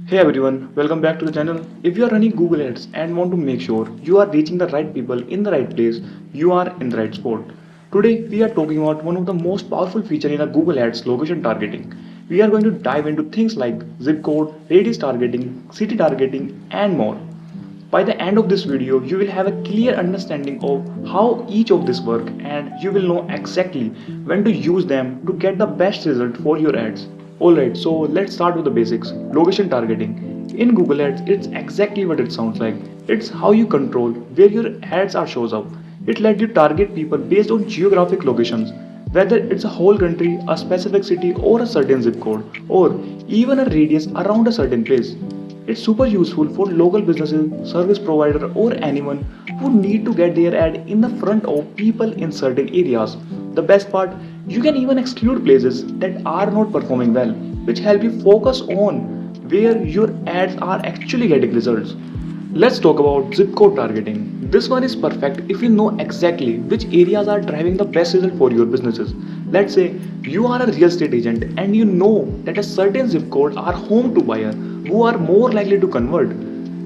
Hey everyone, welcome back to the channel. If you are running Google Ads and want to make sure you are reaching the right people in the right place, you are in the right spot. Today we are talking about one of the most powerful features in a Google Ads, location targeting. We are going to dive into things like zip code, radius targeting, city targeting and more. By the end of this video, you will have a clear understanding of how each of this work and you will know exactly when to use them to get the best result for your ads. Alright, so let's start with the basics. Location targeting. In Google Ads, it's exactly what it sounds like. It's how you control where your ads are shows up. It lets you target people based on geographic locations, whether it's a whole country, a specific city or a certain zip code, or even a radius around a certain place. It's super useful for local businesses, service provider or anyone who need to get their ad in the front of people in certain areas. The best part, you can even exclude places that are not performing well, which help you focus on where your ads are actually getting results. Let's talk about zip code targeting. This one is perfect if you know exactly which areas are driving the best result for your businesses. Let's say you are a real estate agent and you know that a certain zip code are home to buyer who are more likely to convert.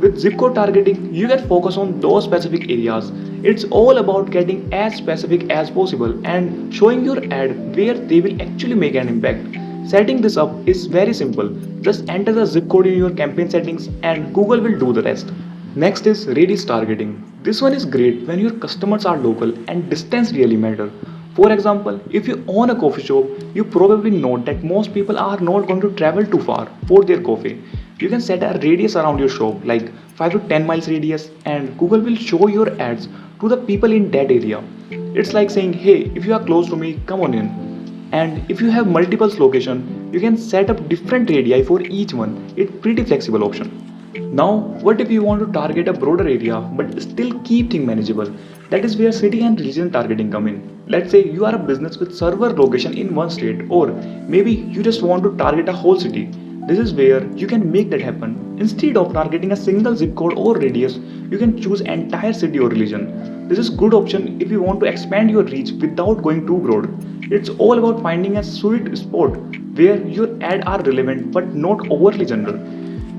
With zip code targeting, you can focus on those specific areas. It's all about getting as specific as possible and showing your ad where they will actually make an impact. Setting this up is very simple. Just enter the zip code in your campaign settings and Google will do the rest. Next is radius targeting. This one is great when your customers are local and distance really matter. For example, if you own a coffee shop, you probably know that most people are not going to travel too far for their coffee. You can set a radius around your shop like 5 to 10 miles radius and Google will show your ads to the people in that area. It's like saying, hey, if you are close to me, come on in. And if you have multiple locations, you can set up different radii for each one. It's pretty flexible option. Now, what if you want to target a broader area but still keep things manageable? That is where city and region targeting come in. Let's say you are a business with server location in one state, or maybe you just want to target a whole city. This is where you can make that happen. Instead of targeting a single zip code or radius, you can choose entire city or region. This is good option if you want to expand your reach without going too broad. It's all about finding a sweet spot where your ad are relevant but not overly general.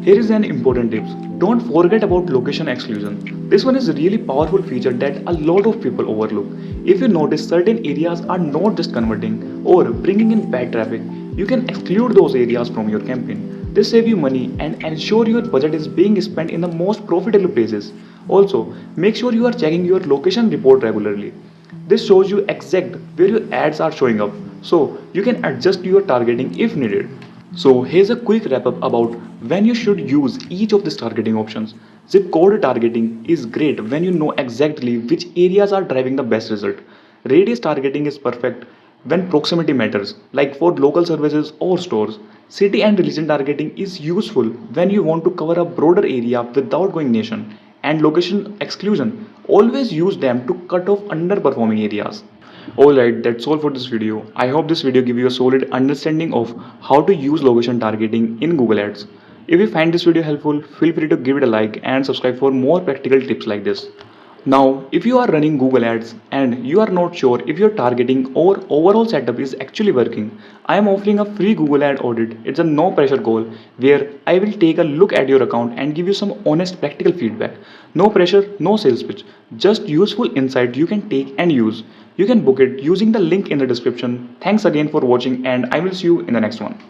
Here is an important tip. Don't forget about location exclusion. This one is a really powerful feature that a lot of people overlook. If you notice certain areas are not just converting or bringing in bad traffic, you can exclude those areas from your campaign. This saves you money and ensure your budget is being spent in the most profitable places. Also, make sure you are checking your location report regularly. This shows you exact where your ads are showing up, so you can adjust your targeting if needed. So here's a quick wrap up about when you should use each of these targeting options. Zip code targeting is great when you know exactly which areas are driving the best result. Radius targeting is perfect when proximity matters, like for local services or stores. City and region targeting is useful when you want to cover a broader area without going nation. And location exclusion, always use them to cut off underperforming areas. Alright, that's all for this video. I hope this video give you a solid understanding of how to use location targeting in Google Ads. If you find this video helpful, feel free to give it a like and subscribe for more practical tips like this. Now, if you are running Google Ads and you are not sure if your targeting or overall setup is actually working, I am offering a free Google Ad audit. It's a no pressure call where I will take a look at your account and give you some honest practical feedback. No pressure, no sales pitch, just useful insight you can take and use. You can book it using the link in the description. Thanks again for watching and I will see you in the next one.